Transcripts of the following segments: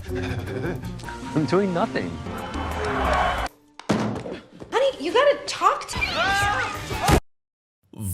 I'm doing nothing. Honey, you gotta talk to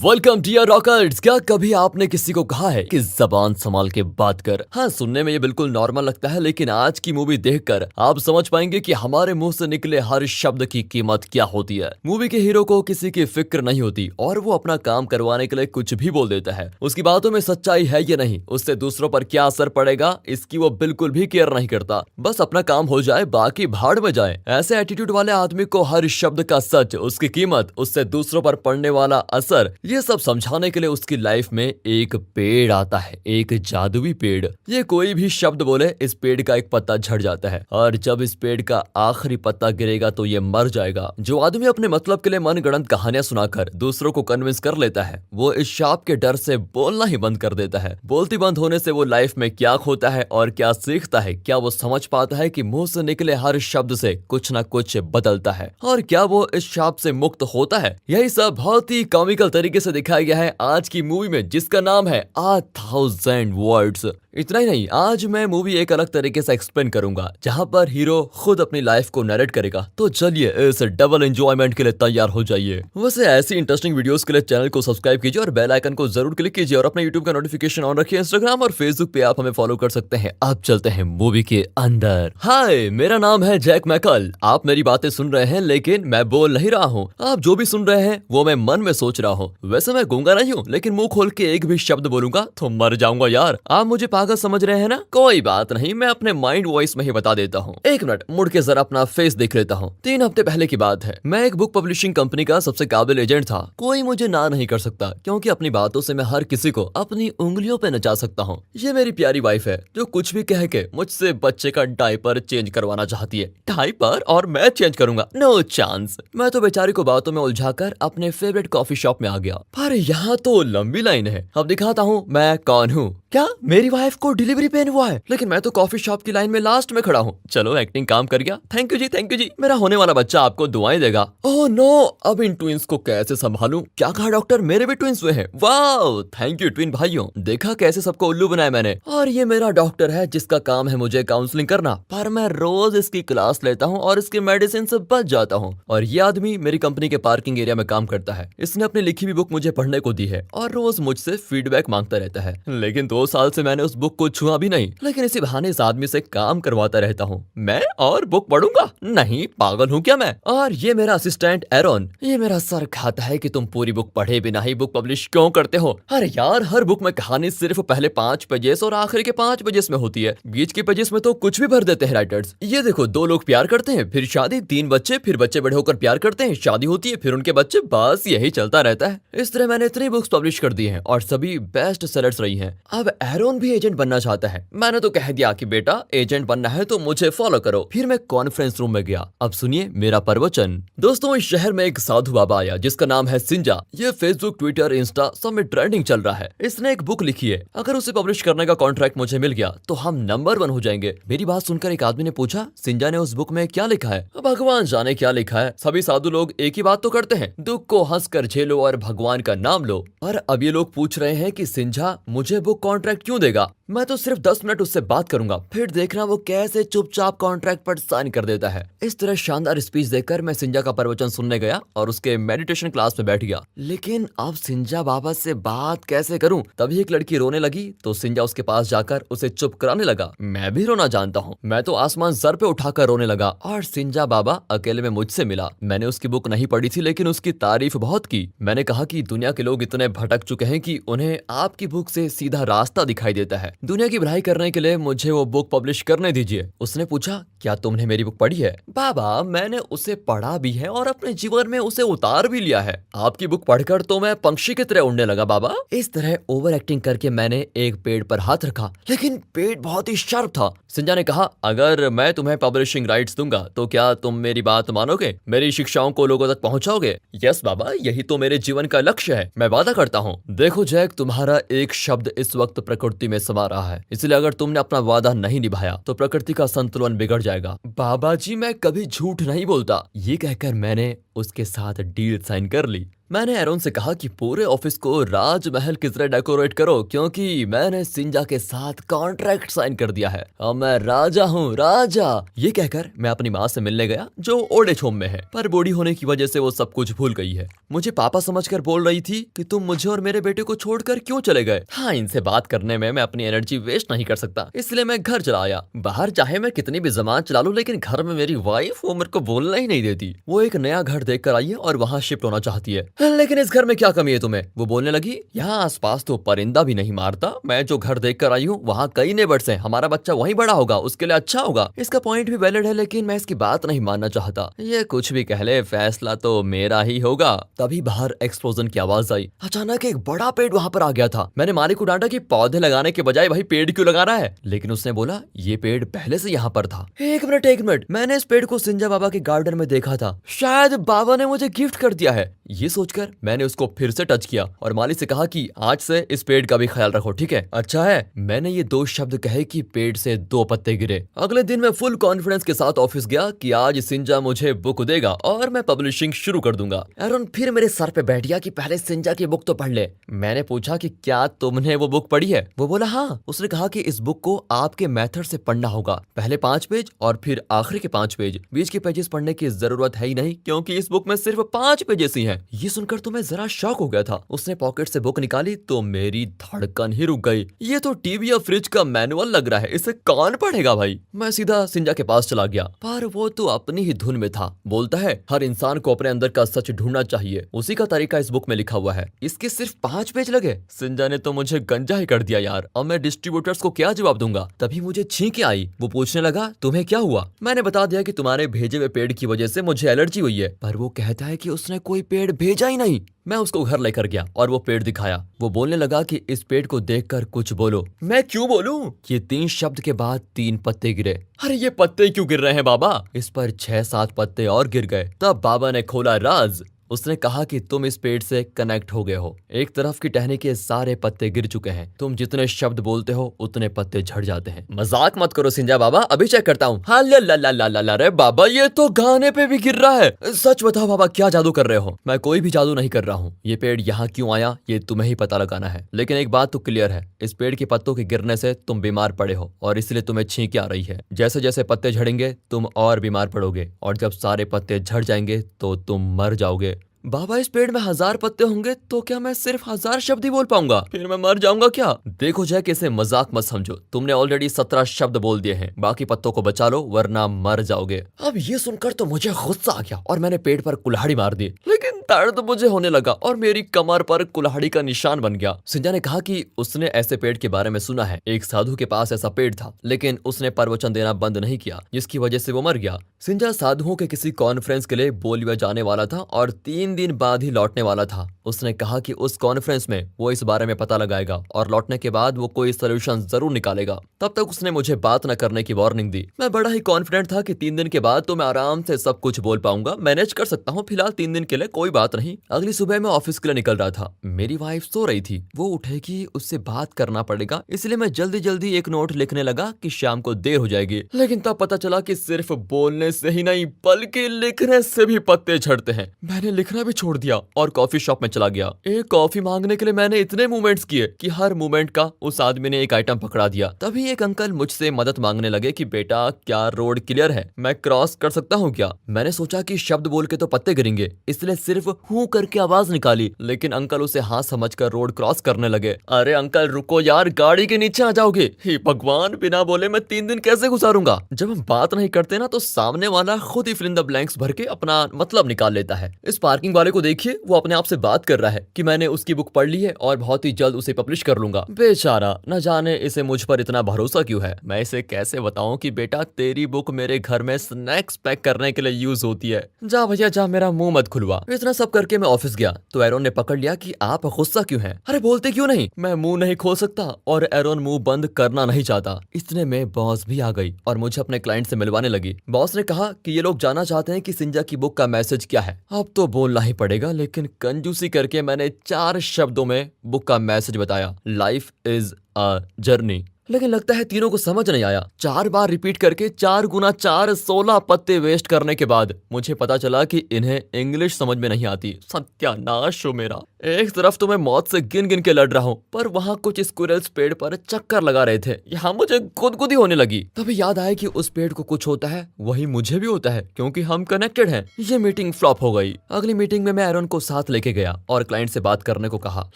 welcome dear rockers. क्या कभी आपने किसी को कहा है कि जबान संभाल के बात कर? हाँ, सुनने में ये बिल्कुल नॉर्मल लगता है, लेकिन आज की मूवी देखकर आप समझ पाएंगे कि हमारे मुंह से निकले हर शब्द की कीमत क्या होती है। मूवी के हीरो को किसी की फिक्र नहीं होती और वो अपना काम करवाने के लिए कुछ भी बोल देता है। उसकी बातों में सच्चाई है या नहीं, उससे दूसरों पर क्या असर पड़ेगा, इसकी वो बिल्कुल भी केयर नहीं करता। बस अपना काम हो जाए, बाकी भाड़ में जाए। ऐसे एटीट्यूड वाले आदमी को हर शब्द का सच, उसकी कीमत, उससे दूसरों पर पड़ने वाला असर, ये सब समझाने के लिए उसकी लाइफ में एक पेड़ आता है, एक जादुई पेड़। ये कोई भी शब्द बोले, इस पेड़ का एक पत्ता झड़ जाता है और जब इस पेड़ का आखिरी पत्ता गिरेगा तो ये मर जाएगा। जो आदमी अपने मतलब के लिए मनगढ़ंत कहानियां सुनाकर दूसरों को कन्विंस कर लेता है, वो इस शाप के डर से बोलना ही बंद कर देता है। बोलती बंद होने से वो लाइफ में क्या खोता है और क्या सीखता है? क्या वो समझ पाता है कि मुंह से निकले हर शब्द से कुछ ना कुछ बदलता है? और क्या वो इस शाप से मुक्त होता है? यही सब बहुत ही कॉमिकल तरीके से दिखाया गया है आज की मूवी में, जिसका नाम है 1000 वर्ड्स। इतना ही नहीं, आज मैं मूवी एक अलग तरीके से एक्सप्लेन करूंगा, जहां पर हीरो खुद अपनी लाइफ को नरेट करेगा। तो चलिए इस डबल एंजॉयमेंट के लिए तैयार हो जाइए। वैसे ऐसी इंटरेस्टिंग वीडियोस के लिए चैनल को सब्सक्राइब कीजिए और बेल आइकन को जरूर क्लिक कीजिए और अपने यूट्यूब का नोटिफिकेशन ऑन रखिए। इंस्टाग्राम और फेसबुक पे आप हमें फॉलो कर सकते हैं। अब चलते हैं मूवी के अंदर। हाय, मेरा नाम है जैक मैकल। आप मेरी बातें सुन रहे हैं, लेकिन मैं बोल नहीं रहा हूँ। आप जो भी सुन रहे हैं वो मैं मन में सोच रहा हूँ। वैसे मैं गूंगा नहीं हूँ, लेकिन मुंह खोल के एक भी शब्द बोलूंगा तो मर जाऊंगा यार। आप मुझे पागल समझ रहे हैं ना? कोई बात नहीं, मैं अपने माइंड वॉइस में ही बता देता हूँ। एक मिनट मुड़ के जरा अपना फेस देख लेता हूँ। 3 हफ्ते पहले की बात है। मैं एक बुक पब्लिशिंग कंपनी का सबसे काबिल एजेंट था। कोई मुझे ना नहीं कर सकता, क्योंकि अपनी बातों से मैं हर किसी को अपनी उंगलियों पे नचा सकता हूँ। ये मेरी प्यारी वाइफ है, जो कुछ भी कह के मुझसे बच्चे का डायपर चेंज करवाना चाहती है। डायपर? और मैं चेंज करूंगा? No chance. मैं तो बेचारी को बातों में उलझाकर अपने फेवरेट कॉफी शॉप में आ गया। पर यहाँ तो लंबी लाइन है। अब दिखाता हूँ मैं कौन हूँ। क्या मेरी वाइफ को डिलीवरी पेन हुआ है? लेकिन मैं तो कॉफी शॉप की लाइन में लास्ट में खड़ा हूँ। चलो, एक्टिंग काम कर गया। Thank you ji, thank you ji. मेरा होने वाला बच्चा आपको दुआएं देगा। ओह नो, अब इन ट्विंस को कैसे संभालूं? क्या कहा डॉक्टर? मेरे भी ट्विंस हुए हैं? वाह, थैंक यू ट्विन भाइयों। देखा कैसे सबको उल्लू बनाया मैंने। और ये मेरा डॉक्टर है, जिसका काम है मुझे काउंसलिंग करना। पर मैं रोज इसकी क्लास लेता हूँ और इसकी मेडिसिन से बच जाता हूँ। और ये आदमी मेरी कंपनी के पार्किंग एरिया में काम करता है। इसने अपनी लिखी हुई बुक मुझे पढ़ने को दी है और रोज मुझसे फीडबैक मांगता रहता है। लेकिन 2 साल से मैंने उस बुक को छुआ भी नहीं। लेकिन इसी बहाने इस आदमी से काम करवाता रहता हूँ। मैं और बुक पढ़ूंगा? नहीं, पागल हूँ क्या मैं? और ये मेरा असिस्टेंट एरोन। ये मेरा सर खाता है कि तुम पूरी बुक पढ़े बिना ही बुक पब्लिश क्यों करते हो? अरे यार, हर बुक में कहानी सिर्फ पहले 5 पेजेस और आखिरी के 5 पेजेस में होती है। बीच के पेजेस में तो कुछ भी भर देते हैं राइटर्स। ये देखो, 2 लोग प्यार करते हैं, फिर शादी, 3 बच्चे, फिर बच्चे बड़े होकर प्यार करते हैं, शादी होती है, फिर उनके बच्चे, बस यही चलता रहता है। इस तरह मैंने इतनी बुक्स पब्लिश कर दी हैं और सभी बेस्ट सेलर्स रही हैं। अब एरोन भी एजेंट बनना चाहता है। मैंने तो कह दिया कि बेटा, एजेंट बनना है तो मुझे फॉलो करो। फिर मैं कॉन्फ्रेंस रूम में गया। अब सुनिए मेरा प्रवचन। दोस्तों, इस शहर में एक साधु बाबा आया, जिसका नाम है सिंजा। ये फेसबुक, ट्विटर, इंस्टा सब में ट्रेंडिंग चल रहा है। इसने एक बुक लिखी है। अगर उसे पब्लिश करने का कॉन्ट्रैक्ट मुझे मिल गया तो हम नंबर 1 हो जाएंगे। मेरी बात सुनकर एक आदमी ने पूछा, सिंजा ने उस बुक में क्या लिखा है? भगवान जाने क्या लिखा है। सभी साधु लोग एक ही बात तो करते हैं, दुख को हंसकर झेलो और भगवान का नाम लो। पर अब ये लोग पूछ रहे हैं कि सिंजा मुझे बुक कॉन्ट्रैक्ट क्यों देगा? मैं तो सिर्फ 10 मिनट उससे बात करूंगा, फिर देखना वो कैसे चुपचाप कॉन्ट्रैक्ट पर साइन कर देता है। इस तरह शानदार स्पीच देकर मैं सिंजा का प्रवचन सुनने गया और उसके मेडिटेशन क्लास में बैठ गया। लेकिन अब सिंजा बाबा से बात कैसे करूं? तभी एक लड़की रोने लगी तो सिंजा उसके पास जाकर उसे चुप कराने लगा। मैं भी रोना जानता हूँ। मैं तो आसमान सर पे उठाकर रोने लगा और सिंजा बाबा अकेले में मुझसे मिला। मैंने उसकी बुक नहीं पढ़ी थी, लेकिन उसकी तारीफ बहुत की। मैंने कहा कि दुनिया के लोग इतने भटक चुके हैं कि उन्हें आपकी बुक से सीधा रास्ता दिखाई देता है। दुनिया की भलाई करने के लिए मुझे वो बुक पब्लिश करने दीजिए। उसने पूछा, क्या तुमने मेरी बुक पढ़ी है? बाबा, मैंने उसे पढ़ा भी है और अपने जीवन में उसे उतार भी लिया है। आपकी बुक पढ़कर तो मैं पंछी की तरह उड़ने लगा बाबा। इस तरह ओवर एक्टिंग करके मैंने एक पेड़ पर हाथ रखा, लेकिन पेड़ बहुत ही शार्प था। सिंजा ने कहा, अगर मैं तुम्हें पब्लिशिंग राइट्स दूंगा तो क्या तुम मेरी बात मानोगे? मेरी शिक्षाओं को लोगों तक पहुंचाओगे? यस बाबा, यही तो मेरे जीवन का लक्ष्य है। मैं वादा करता हूँ। देखो जैक, तुम्हारा एक शब्द इस वक्त प्रकृति में समा रहा है, इसलिए अगर तुमने अपना वादा नहीं निभाया तो प्रकृति का संतुलन बिगड़ जाएगा। बाबा जी, मैं कभी झूठ नहीं बोलता। ये कहकर मैंने उसके साथ डील साइन कर ली। मैंने एरोन से कहा कि पूरे ऑफिस को राजमहल की तरह डेकोरेट करो, क्योंकि मैंने सिंजा के साथ कॉन्ट्रैक्ट साइन कर दिया है। अब मैं राजा हूँ, राजा। ये कहकर मैं अपनी माँ से मिलने गया जो ओल्ड एज होम में है, पर बूढ़ी होने की वजह से वो सब कुछ भूल गई है। मुझे पापा समझकर बोल रही थी कि तुम मुझे और मेरे बेटे को छोड़कर क्यों चले गए। हाँ, इनसे बात करने में मैं अपनी एनर्जी वेस्ट नहीं कर सकता, इसलिए मैं घर चला आया। बाहर चाहे मैं कितनी भी जबान चला लूं, लेकिन घर में मेरी वाइफ वो मेरे को बोलना ही नहीं देती। वो एक नया घर देख कर आई है और वहाँ शिफ्ट होना चाहती है। लेकिन इस घर में क्या कमी है तुम्हें? वो बोलने लगी, यहाँ आसपास तो परिंदा भी नहीं मारता। मैं जो घर देख कर आई हूँ वहाँ कई नेबर्स हैं, हमारा बच्चा वहीं बड़ा होगा, उसके लिए अच्छा होगा। इसका पॉइंट भी वैलिड है, लेकिन मैं इसकी बात नहीं मानना चाहता। ये कुछ भी कह ले, फैसला तो मेरा ही होगा। तभी बाहर एक्सप्लोजन की आवाज आई। अचानक एक बड़ा पेड़ वहाँ पर आ गया था। मैंने मालिक को डांटा कि पौधे लगाने के बजाय भाई पेड़ क्यों लगा रहा है, लेकिन उसने बोला ये पेड़ पहले से यहाँ पर था। एक मिनट, मैंने इस पेड़ को सिंजा बाबा के गार्डन में देखा था, शायद बाबा ने मुझे गिफ्ट कर दिया है। ये सोचकर मैंने उसको फिर से टच किया और माली से कहा कि आज से इस पेड़ का भी ख्याल रखो, ठीक है? अच्छा है। मैंने ये 2 शब्द कहे कि पेड़ से 2 पत्ते गिरे। अगले दिन मैं फुल कॉन्फिडेंस के साथ ऑफिस गया कि आज सिंजा मुझे बुक देगा और मैं पब्लिशिंग शुरू कर दूंगा। एरोन फिर मेरे सर पे बैठ गया कि पहले सिंजा की बुक तो पढ़ ले। मैंने पूछा कि क्या तुमने वो बुक पढ़ी है? वो बोला हाँ। उसने कहा कि इस बुक को आपके मेथड से पढ़ना होगा, पहले 5 पेज और फिर आखिरी के 5 पेज। बीच के पेजेस पढ़ने की जरूरत है ही नहीं, क्योंकि इस बुक में सिर्फ 5 पेजेस ही हैं। ये सुनकर तो मैं जरा शॉक हो गया था। उसने पॉकेट से बुक निकाली तो मेरी धड़कन ही रुक गई। ये तो टीवी या फ्रिज का मैनुअल लग रहा है, इसे कौन पढ़ेगा भाई? मैं सीधा सिंजा के पास चला गया, पर वो तो अपनी ही धुन में था। बोलता है हर इंसान को अपने अंदर का सच ढूंढना चाहिए, उसी का तरीका इस बुक में लिखा हुआ है। इसके सिर्फ 5 पेज लगे। सिंजा ने तो मुझे गंजा ही कर दिया यार। अब मैं डिस्ट्रीब्यूटर्स को क्या जवाब दूंगा? तभी मुझे छींके आई। वो पूछने लगा तुम्हें क्या हुआ? मैंने बता दिया कि तुम्हारे भेजे हुए पेड़ की वजह से मुझे एलर्जी हुई है, पर वो कहता है कि उसने कोई पेड़ भेजा ही नहीं। मैं उसको घर लेकर गया और वो पेड़ दिखाया। वो बोलने लगा कि इस पेड़ को देखकर कुछ बोलो। मैं क्यों बोलूं? ये 3 शब्द के बाद 3 पत्ते गिरे। अरे ये पत्ते क्यों गिर रहे हैं बाबा? इस पर 6-7 पत्ते और गिर गए। तब बाबा ने खोला राज। उसने कहा कि तुम इस पेड़ से कनेक्ट हो गए हो। एक तरफ की टहनी के सारे पत्ते गिर चुके हैं। तुम जितने शब्द बोलते हो उतने पत्ते झड़ जाते हैं। मजाक मत करो सिंजा बाबा, अभी चेक करता हूँ। हाँ ला ला ला ला ला ला रे बाबा, ये तो गाने पे भी गिर रहा है। सच बताओ बाबा, क्या जादू कर रहे हो? मैं कोई भी जादू नहीं कर रहा हूँ। ये पेड़ यहाँ क्यों आया ये तुम्हें ही पता लगाना है। लेकिन एक बात तो क्लियर है, इस पेड़ के पत्तों के गिरने से तुम बीमार पड़े हो और इसलिए तुम्हें छींके आ रही है। जैसे जैसे पत्ते झड़ेंगे तुम और बीमार पड़ोगे, और जब सारे पत्ते झड़ जाएंगे तो तुम मर जाओगे। बाबा इस पेड़ में 1000 पत्ते होंगे तो क्या मैं सिर्फ 1000 शब्द ही बोल पाऊंगा? फिर मैं मर जाऊंगा क्या? देखो जय, इसे मजाक मत समझो। तुमने ऑलरेडी 17 शब्द बोल दिए हैं, बाकी पत्तों को बचा लो वरना मर जाओगे। अब ये सुनकर तो मुझे गुस्सा आ गया और मैंने पेड़ पर कुल्हाड़ी मार दी, लेकिन दर्द मुझे होने लगा और मेरी कमर पर कुल्हाड़ी का निशान बन गया। सिंजा ने कहा कि उसने ऐसे पेड़ के बारे में सुना है। एक साधु के पास ऐसा पेड़ था, लेकिन उसने प्रवचन देना बंद नहीं किया, जिसकी वजह से वो मर गया। सिंजा साधुओं के किसी कॉन्फ्रेंस के लिए बोलिया जाने वाला था और 3 दिन बाद ही लौटने वाला था। उसने कहा कि उस कॉन्फ्रेंस में वो इस बारे में पता लगाएगा और लौटने के बाद वो कोई सोल्यूशन जरूर निकालेगा। तब तक उसने मुझे बात न करने की वार्निंग दी। मैं बड़ा ही कॉन्फिडेंट था कि 3 दिन के बाद तो मैं आराम से सब कुछ बोल पाऊंगा, मैनेज कर सकता हूँ। फिलहाल 3 दिन के लिए कोई बात नहीं। अगली सुबह मैं ऑफिस के लिए निकल रहा था। मेरी वाइफ सो रही थी। वो उठेगी, उससे बात करना पड़ेगा, इसलिए मैं जल्दी जल्दी एक नोट लिखने लगा कि शाम को देर हो जाएगी। लेकिन तब पता चला कि सिर्फ बोलने से ही नहीं बल्कि लिखने से भी पत्ते झड़ते हैं। मैंने लिखना भी छोड़ दिया और कॉफी शॉप में चला गया। एक कॉफी मांगने के लिए मैंने इतने मूवमेंट्स किए कि हर मूवमेंट का उस आदमी ने एक आइटम पकड़ा दिया। तभी एक अंकल मुझसे मदद मांगने लगे कि बेटा क्या रोड क्लियर है, मैं क्रॉस कर सकता हूँ क्या? मैंने सोचा कि शब्द बोल के तो पत्ते गिरेंगे, इसलिए सिर्फ हूँ करके आवाज निकाली, लेकिन अंकल उसे हाँ समझकर रोड क्रॉस करने लगे। अरे अंकल रुको यार, गाड़ी के नीचे आ जाओगे। हे भगवान, बिना बोले मैं 3 दिन कैसे गुजारूंगा? जब हम बात नहीं करते ना तो सामने वाला खुद ही फिल इन द ब्लैंक्स भर के अपना मतलब निकाल लेता है। इस पार्किंग वाले को देखिए, वो अपने आप से बात कर रहा है कि मैंने उसकी बुक पढ़ ली है और बहुत ही जल्द उसे पब्लिश कर लूंगा। बेचारा, न जाने इसे मुझ पर इतना भरोसा क्यों है। मैं इसे कैसे बताऊं कि बेटा तेरी बुक मेरे घर में स्नैक्स पैक करने के लिए यूज होती है। जा भैया जा, मेरा मुंह मत खुलवा। इतना सब करके मैं ऑफिस गया तो एरोन ने पकड़ लिया कि आप गुस्सा क्यों हैं? अरे बोलते क्यों नहीं? मैं मुंह नहीं खोल सकता और एरोन मुंह बंद करना नहीं चाहता। इतने में बॉस भी आ गई और मुझे अपने क्लाइंट से मिलवाने लगी। बॉस ने कहा कि ये लोग जानना चाहते हैं कि सिंजा की बुक का मैसेज क्या है। अब तो बोलना ही पड़ेगा, लेकिन कंजूसी करके मैंने 4 शब्दों में बुक का मैसेज बताया, लाइफ इज अ जर्नी। लेकिन लगता है तीनों को समझ नहीं आया। 4 बार रिपीट करके 4 गुना 4 16 पत्ते वेस्ट करने के बाद मुझे पता चला कि इन्हें इंग्लिश समझ में नहीं आती। सत्यानाश हो मेरा। एक तरफ तो मैं मौत से गिन गिन के लड़ रहा हूँ, पर वहाँ कुछ स्क्विरल्स पेड़ पर चक्कर लगा रहे थे। यहाँ मुझे गुदगुदी होने लगी। तभी याद आया कि उस पेड़ को कुछ होता है वही मुझे भी होता है, क्योंकि हम कनेक्टेड हैं। ये मीटिंग फ्लॉप हो गई। अगली मीटिंग में मैं एरन को साथ लेके गया और क्लाइंट से बात करने को कहा,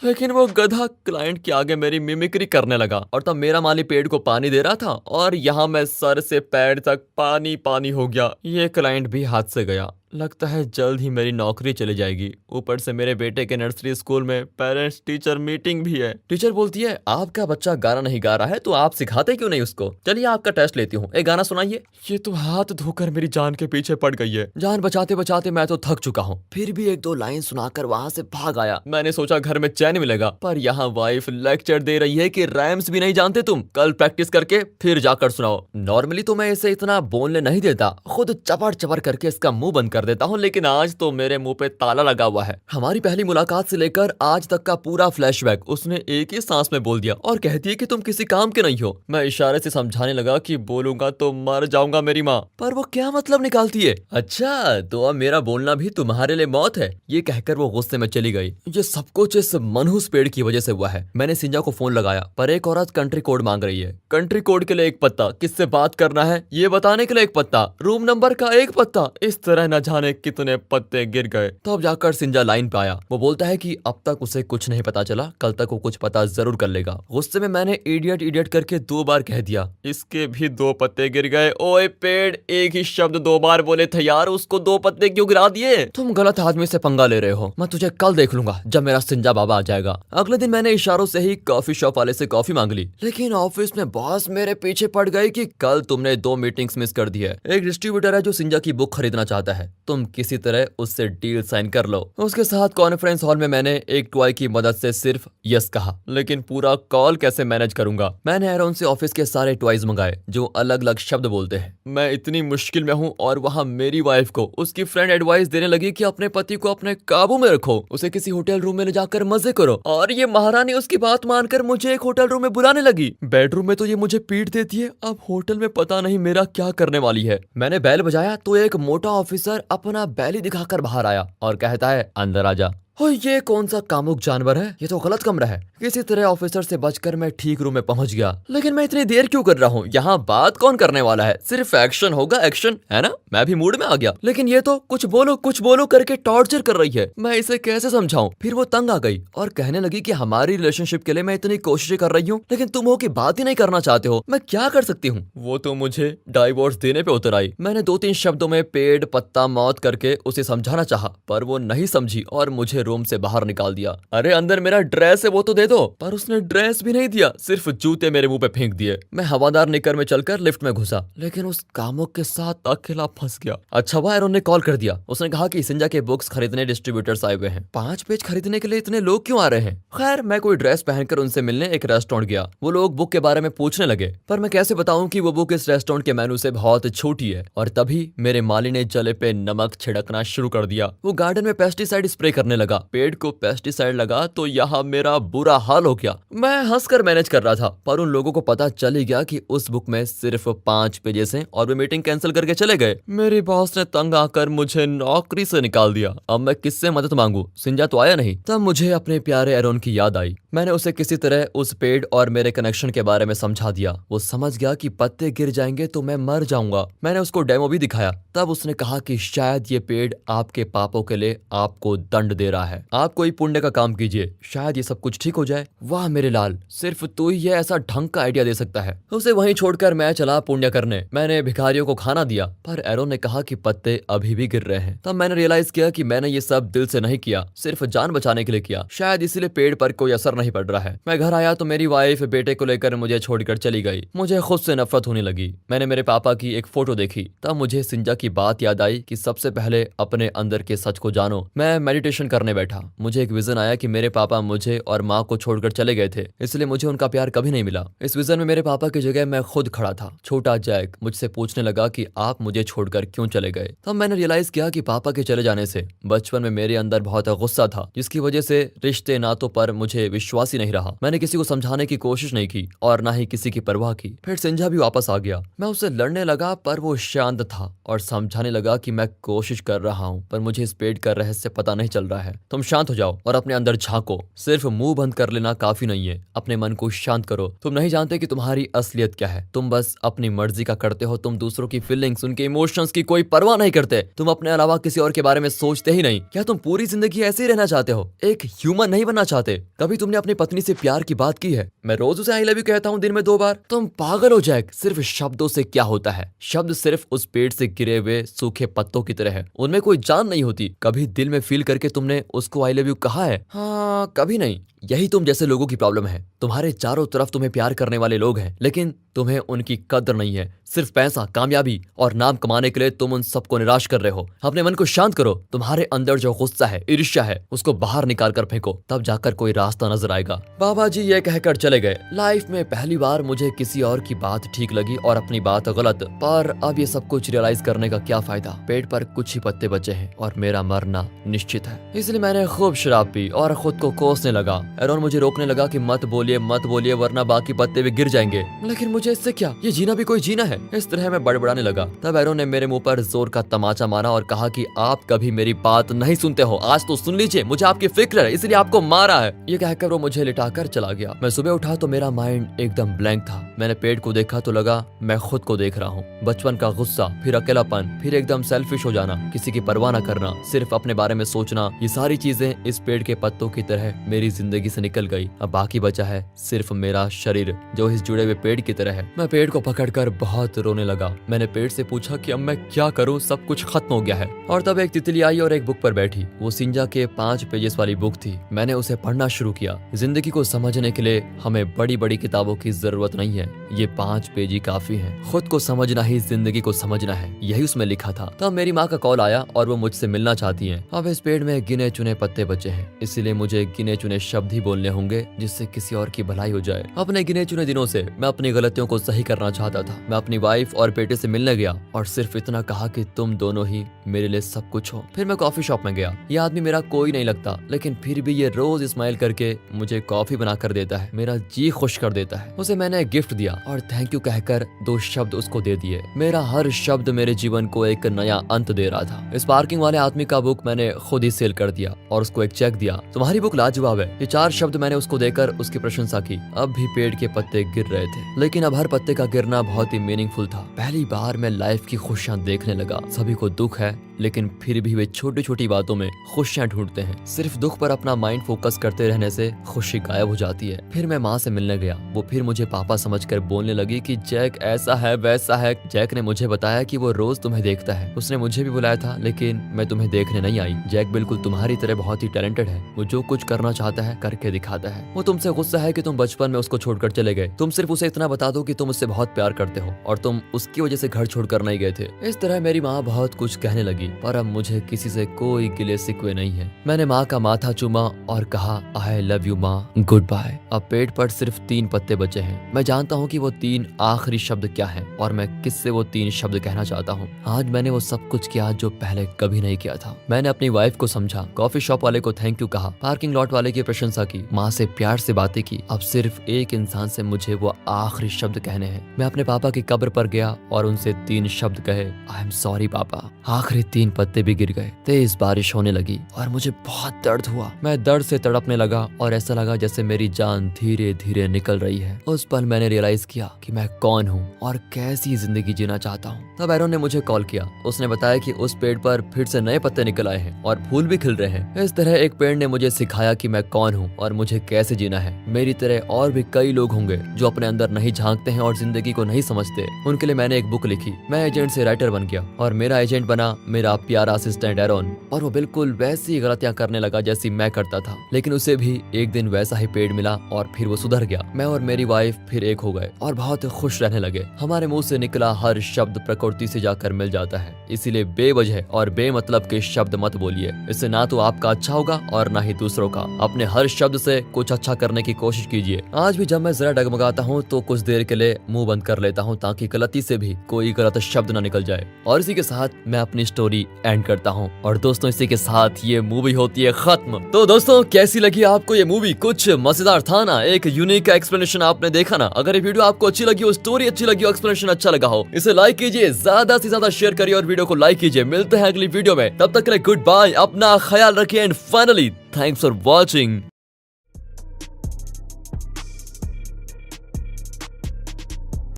लेकिन वो गधा क्लाइंट के आगे मेरी मिमिक्री करने लगा। और तब मेरा माली पेड़ को पानी दे रहा था और यहाँ मैं सर से पैर तक पानी पानी हो गया। ये क्लाइंट भी हाथ से गया। लगता है जल्द ही मेरी नौकरी चली जाएगी। ऊपर से मेरे बेटे के नर्सरी स्कूल में पेरेंट्स टीचर मीटिंग भी है। टीचर बोलती है, आपका बच्चा गाना नहीं गा रहा है तो आप सिखाते क्यों नहीं उसको? चलिए आपका टेस्ट लेती हूँ, एक गाना सुनाइए। ये तो हाथ धोकर मेरी जान के पीछे पड़ गई है। जान बचाते बचाते मैं तो थक चुका हूँ। फिर भी 1-2 लाइन सुनाकर वहाँ से भाग आया। मैंने सोचा घर में चैन मिलेगा, पर यहाँ वाइफ लेक्चर दे रही है कि रैम्स भी नहीं जानते तुम, कल प्रैक्टिस करके फिर जाकर सुनाओ। नॉर्मली तो मैं इसे इतना बोलने नहीं देता, खुद चपड़ चपड़ करके इसका मुंह बंद कर देता हूँ, लेकिन आज तो मेरे मुंह पे ताला लगा हुआ है। हमारी पहली मुलाकात से लेकर आज तक का पूरा फ्लैशबैक उसने एक ही सांस में बोल दिया और कहती है कि तुम किसी काम के नहीं हो। मैं इशारे से समझाने लगा कि बोलूंगा तो मर जाऊंगा मेरी माँ, पर वो क्या मतलब निकालती है। अच्छा तो अब मेरा बोलना भी तुम्हारे लिए मौत है, ये कहकर वो गुस्से में चली गई। ये सब कुछ इस मनहूस पेड़ की वजह से हुआ है। मैंने सिंजा को फोन लगाया, पर एक औरत कंट्री कोड मांग रही है। कंट्री कोड के लिए एक पत्ता, किससे बात करना है ये बताने के लिए एक पत्ता, रूम नंबर का एक पत्ता। इस तरह न जाने कितने पत्ते गिर गए। तब जाकर सिंजा लाइन पे आया। वो बोलता है कि अब तक उसे कुछ नहीं पता चला, कल तक वो कुछ पता जरूर कर लेगा। गुस्से में मैंने इडियट इडियट करके 2 बार कह दिया। इसके भी 2 पत्ते गिर गए। ओए पेड़, एक ही शब्द 2 बार बोले थे यार, उसको 2 पत्ते क्यों गिरा दिए? तुम गलत आदमी से पंगा ले रहे हो। मैं तुझे कल देख लूंगा जब मेरा सिंजा बाबा आ जाएगा। अगले दिन मैंने इशारों से ही कॉफी शॉप वाले से कॉफी मांग ली, लेकिन ऑफिस में बॉस मेरे पीछे पड़ गई कि कल तुमने 2 मीटिंग्स मिस कर दी है। एक डिस्ट्रीब्यूटर है जो सिंजा की बुक खरीदना चाहता है, तुम किसी तरह उससे डील साइन कर लो। उसके साथ कॉन्फ्रेंस हॉल में मैंने एक टॉय की मदद से सिर्फ यस कहा, लेकिन पूरा कॉल कैसे मैनेज करूंगा? मैंने एरन से ऑफिस के सारे टॉयज मंगाए जो अलग अलग शब्द बोलते हैं। मैं इतनी मुश्किल में हूँ और वहाँ मेरी वाइफ को उसकी फ्रेंड एडवाइस देने लगी कि अपने पति को अपने काबू में रखो, उसे किसी होटल रूम में ले जाकर मजे करो। और ये महारानी उसकी बात मानकर मुझे एक होटल रूम में बुलाने लगी। बेडरूम में तो ये मुझे पीट देती है, अब होटल में पता नहीं मेरा क्या करने वाली है। मैंने बेल बजाया तो एक मोटा ऑफिसर अपना बैली दिखाकर बाहर आया और कहता है, अंदर आजा। हो ये कौन सा कामुक जानवर है? ये तो गलत कमरा है। किसी तरह ऑफिसर से बचकर मैं ठीक रूम में पहुंच गया। लेकिन मैं इतनी देर क्यों कर रहा हूँ? यहाँ बात कौन करने वाला है? सिर्फ एक्शन होगा, एक्शन है ना? मैं भी मूड में आ गया, लेकिन ये तो कुछ बोलो करके टॉर्चर कर रही है। मैं इसे कैसे समझाऊं? फिर वो तंग आ गई और कहने लगी कि हमारी रिलेशनशिप के लिए मैं इतनी कोशिशें कर रही हूँ, लेकिन तुम हो कि बात ही नहीं करना चाहते हो। मैं क्या कर सकती हूँ? वो तो मुझे डाइवोर्स देने पे उतर आई। मैंने 2-3 शब्दों में पेड़ पत्ता मौत करके उसे समझाना चाहा, पर वो नहीं समझी और मुझे रूम से बाहर निकाल दिया। अरे अंदर मेरा ड्रेस है वो तो दे दो। पर उसने ड्रेस भी नहीं दिया, सिर्फ जूते मेरे मुंह पे फेंक दिए। मैं हवादार निकर में चलकर लिफ्ट में घुसा, लेकिन उस कामुक के साथ अकेला फंस गया। अच्छा हुआ एरन ने कॉल कर दिया। उसने कहा कि सिंजा के बुक्स खरीदने डिस्ट्रीब्यूटर्स आए हुए हैं। 5 पेज खरीदने के लिए इतने लोग क्यों आ रहे हैं? खैर मैं कोई ड्रेस पहनकर उनसे मिलने एक रेस्टोरेंट गया। वो लोग बुक के बारे में पूछने लगे, पर मैं कैसे बताऊं कि वो बुक इस रेस्टोरेंट के मेनू से बहुत छोटी है। और तभी मेरे माली ने जले पे नमक छिड़कना शुरू कर दिया। वो गार्डन में पेस्टिसाइड स्प्रे करने लगा। पेड़ को पेस्टिसाइड लगा तो यहाँ मेरा बुरा हाल हो गया। मैं हंसकर मैनेज कर रहा था, पर उन लोगों को पता चल ही गया कि उस बुक में सिर्फ 5 पेजेस हैं और वे मीटिंग कैंसिल करके चले गए। मेरे बॉस ने तंग आकर मुझे नौकरी से निकाल दिया। अब मैं किससे मदद मांगू? सिंजा तो आया नहीं। तब मुझे अपने प्यारे एरन की याद आई। मैंने उसे किसी तरह उस पेड़ और मेरे कनेक्शन के बारे में समझा दिया। वो समझ गया कि पत्ते गिर जाएंगे तो मैं मर जाऊंगा। मैंने उसको डेमो भी दिखाया। तब उसने कहा कि शायद ये पेड़ आपके पापों के लिए आपको दंड दे रहा है, आप कोई पुण्य का काम कीजिए, शायद ये सब कुछ ठीक हो जाए। वाह मेरे लाल, सिर्फ तू ही है ऐसा ढंग का आइडिया दे सकता है। उसे वहीं छोड़कर मैं चला पुण्य करने। मैंने भिखारियों को खाना दिया, पर एरन ने कहा कि पत्ते अभी भी गिर रहे हैं। तब मैंने रियलाइज किया कि मैंने ये सब दिल से नहीं किया, सिर्फ जान बचाने के लिए किया। शायद इसीलिए पेड़ पर कोई असर नहीं पड़ रहा है। मैं घर आया तो मेरी वाइफ बेटे को लेकर मुझे छोड़कर चली गई। मुझे खुद से नफरत होने लगी। मैंने मेरे पापा की एक फोटो देखी। तब मुझे सिंजा की बात याद आई कि सबसे पहले अपने अंदर के सच को जानो। मैं मेडिटेशन करने बैठा। मुझे एक विजन आया कि मेरे पापा मुझे और माँ को छोड़कर चले गए थे, इसलिए मुझे उनका प्यार कभी नहीं मिला। इस विजन में मेरे पापा की जगह मैं खुद खड़ा था। छोटा जैक मुझसे पूछने लगा कि आप मुझे छोड़कर क्यों चले गए। तब मैंने रियलाइज किया कि पापा के चले जाने से बचपन में मेरे अंदर बहुत गुस्सा था, जिसकी वजह से रिश्ते नातों पर मुझे विश्वास ही नहीं रहा। मैंने किसी को समझाने की कोशिश नहीं की और ना ही किसी की परवाह की। फिर सिंजा भी वापस आ गया। मैं उससे लड़ने लगा पर वो शांत था और समझाने लगा कि मैं कोशिश कर रहा हूँ पर मुझे इस पेड़ का रहस्य पता नहीं चल रहा है। तुम शांत हो जाओ और अपने अंदर झांको। सिर्फ मुंह बंद कर लेना काफी नहीं है, अपने मन को शांत करो। तुम नहीं जानते कि तुम्हारी असलियत क्या है। तुम बस अपनी मर्जी का करते हो। तुम दूसरों की फीलिंग्स, उनके इमोशंस की कोई परवाह नहीं करते। तुम अपने अलावा किसी और के बारे में सोचते ही नहीं। क्या तुम पूरी जिंदगी ऐसे ही रहना चाहते हो, एक ह्यूमन नहीं बनना चाहते? कभी तुमने अपनी पत्नी से प्यार की बात की है? मैं रोज उसे आई लव यू कहता हूँ दिन में 2 बार। तुम पागल हो जैक। सिर्फ शब्दों से क्या होता है? शब्द सिर्फ उस पेड़ से गिरे हुए सूखे पत्तों की तरह है, उनमें कोई जान नहीं होती। कभी दिल में फील करके तुमने उसको आई लव यू कहा है? हाँ, कभी नहीं। यही तुम जैसे लोगों की प्रॉब्लम है। तुम्हारे चारों तरफ तुम्हें प्यार करने वाले लोग हैं, लेकिन तुम्हें उनकी कदर नहीं है। सिर्फ पैसा, कामयाबी और नाम कमाने के लिए तुम उन सबको निराश कर रहे हो। अपने मन को शांत करो। तुम्हारे अंदर जो गुस्सा है, ईर्ष्या है, उसको बाहर निकाल कर फेंको, तब जाकर कोई रास्ता नजर आएगा। बाबा जी ये कहकर चले गए। लाइफ में पहली बार मुझे किसी और की बात ठीक लगी और अपनी बात गलत। पर अब ये सब कुछ रियलाइज करने का क्या फायदा? पेड़ पर कुछ ही पत्ते बचे हैं और मेरा मरना निश्चित है। इसलिए मैंने खूब शराब पी और खुद को कोसने लगा। एरोन मुझे रोकने लगा कि मत बोलिए वरना बाकी पत्ते भी गिर जाएंगे। लेकिन मुझे इससे क्या, ये जीना भी कोई जीना है। इस तरह मैं बड़बड़ाने लगा। तब एरोन ने मेरे मुंह पर जोर का तमाचा मारा और कहा कि आप कभी मेरी बात नहीं सुनते हो। आज तो सुन लीजिए, मुझे आपकी फिक्र है, इसलिए आपको मारा है। ये कहकर वो मुझे लिटाकर चला गया। मैं सुबह उठा तो मेरा माइंड एकदम ब्लैंक था। मैंने पेड़ को देखा तो लगा मैं खुद को देख रहा हूँ। बचपन का गुस्सा, फिर अकेलापन, फिर एकदम सेल्फिश हो जाना, किसी की परवाह न करना, सिर्फ अपने बारे में सोचना, ये सारी चीजें इस पेड़ के पत्तों की तरह मेरी जिंदगी से निकल गई। अब बाकी बचा है सिर्फ मेरा शरीर, जो इस जुड़े हुए पेड़ की तरह है। मैं पेड़ को पकड़कर बहुत रोने लगा। मैंने पेड़ से पूछा कि अब मैं क्या करूं, सब कुछ खत्म हो गया है। और तब एक तितली आई और एक बुक पर बैठी। वो सिंजा के 5 पेजेस वाली बुक थी। मैंने उसे पढ़ना शुरू किया। जिंदगी को समझने के लिए हमें बड़ी बड़ी किताबों की जरूरत नहीं है, ये 5 पेज ही काफी है। खुद को समझना ही जिंदगी को समझना है, यही उसमें लिखा था। तब मेरी माँ का कॉल आया और वो मुझसे मिलना चाहती है। अब इस पेड़ में गिने चुने पत्ते बचे हैं, इसीलिए मुझे गिने चुने शब्द ही बोलने होंगे जिससे किसी और की भलाई हो जाए। अपने गिने चुने दिनों से मैं अपनी गलतियों को सही करना चाहता था। मैं अपनी वाइफ और बेटे से मिलने गया और सिर्फ इतना कहा कि तुम दोनों ही मेरे लिए सब कुछ हो। फिर मैं कॉफी शॉप में गया। ये आदमी मेरा कोई नहीं लगता, लेकिन फिर भी ये रोज स्माइल करके मुझे कॉफी बना कर देता है, मेरा जी खुश कर देता है। उसे मैंने गिफ्ट दिया और थैंक यू कहकर 2 शब्द उसको दे दिए। मेरा हर शब्द मेरे जीवन को एक नया अंत दे रहा था। इस पार्किंग वाले आदमी का बुक मैंने खुद ही सेल कर दिया और उसको एक चेक दिया। तुम्हारी बुक लाजवाब है। ये 4 शब्द मैंने उसको देकर उसकी प्रशंसा की। अब भी पेड़ के पत्ते गिर रहे थे, लेकिन अब हर पत्ते का गिरना बहुत ही मीनिंगफुल था। पहली बार मैं लाइफ की खुशियां देखने लगा। सभी को दुख है, लेकिन फिर भी वे छोटी छोटी बातों में खुशियां ढूंढते हैं। सिर्फ दुख पर अपना माइंड फोकस करते रहने से खुशी गायब हो जाती है। फिर मैं माँ से मिलने गया। वो फिर मुझे पापा समझकर बोलने लगी कि जैक ऐसा है वैसा है। जैक ने मुझे बताया कि वो रोज तुम्हें देखता है। उसने मुझे भी बुलाया था, लेकिन मैं तुम्हें देखने नहीं आई। जैक बिल्कुल तुम्हारी तरह बहुत ही टैलेंटेड है। वो जो कुछ करना चाहता है करके दिखाता है। वो तुमसे गुस्सा है कि तुम बचपन में उसको छोड़कर चले गए। तुम सिर्फ उसे इतना बता दो कि तुम उससे बहुत प्यार करते हो और तुम उसकी वजह से घर छोड़कर नहीं गए थे। इस तरह मेरी माँ बहुत कुछ कहने लगी, पर अब मुझे किसी से कोई गिले शिकवे नहीं है। मैंने माँ का माथा चूमा और कहा आई लव यू माँ, गुड बाय। अब पेड़ पर सिर्फ 3 पत्ते बचे हैं। मैं जानता हूँ कि वो 3 आखिरी शब्द क्या है और मैं किससे वो 3 शब्द कहना चाहता हूँ। आज मैंने वो सब कुछ किया जो पहले कभी नहीं किया था। मैंने अपनी वाइफ को समझा, कॉफी शॉप वाले को थैंक यू कहा, पार्किंग लॉट वाले की प्रशंसा की, माँ से प्यार से बातें की। अब सिर्फ एक इंसान से मुझे वो आखिरी शब्द कहने हैं। मैं अपने पापा की कब्र पर गया और उनसे 3 शब्द कहे, आई एम सॉरी पापा। आखिरी 3 पत्ते भी गिर गए। तेज बारिश होने लगी और मुझे बहुत दर्द हुआ। मैं दर्द से तड़पने लगा और ऐसा लगा जैसे मेरी जान धीरे धीरे निकल रही है। उस पल मैंने रियलाइज किया कि मैं कौन हूँ और कैसी जिंदगी जीना चाहता हूँ। तब एरोन ने मुझे कॉल किया। उसने बताया कि उस पेड़ पर फिर से नए पत्ते निकल आए हैं और फूल भी खिल रहे हैं। इस तरह एक पेड़ ने मुझे सिखाया कि मैं कौन हूँ और मुझे कैसे जीना है। मेरी तरह और भी कई लोग होंगे जो अपने अंदर नहीं झांकते हैं और जिंदगी को नहीं समझते। उनके लिए मैंने एक बुक लिखी। मैं एजेंट से राइटर बन गया और मेरा एजेंट बना मेरा प्यारा असिस्टेंट एरोन, और वो बिल्कुल वैसी गलतियां करने लगा जैसी मैं करता था। लेकिन उसे भी एक दिन वैसा ही पेड़ मिला और फिर वो सुधर गया। मैं और मेरी वाइफ फिर एक हो गए और बहुत खुश रहने लगे। हमारे मुंह से निकला हर शब्द प्रकृति से जाकर मिल जाता है, इसीलिए बेवजह और बेमतलब के शब्द मत बोलिए। इससे ना तो आपका अच्छा होगा और ना ही दूसरों का। अपने हर शब्द से कुछ अच्छा करने की कोशिश कीजिए। आज भी जब मैं जरा डगमगाता हूँ तो कुछ देर के लिए मुंह बंद कर लेता हूँ ताकि गलती से भी कोई गलत शब्द ना निकल जाए। और इसी के साथ मैं अपनी स्टोरी एंड करता हूँ। और दोस्तों इसी के साथ ये मूवी होती है खत्म। तो दोस्तों कैसी लगी आपको ये मूवी? कुछ मजेदार था ना, एक यूनिक एक्सप्लेनेशन आपने देखा ना। अगर ये वीडियो आपको अच्छी लगी हो, स्टोरी अच्छी लगी हो, एक्सप्लेनेशन अच्छा लगा हो, इसे लाइक कीजिए, ज्यादा से ज्यादा शेयर करिए और वीडियो को लाइक कीजिए। मिलते हैं अगली वीडियो में, तब तक के लिए गुड बाय, अपना ख्याल रखिए and finally thanks for watching.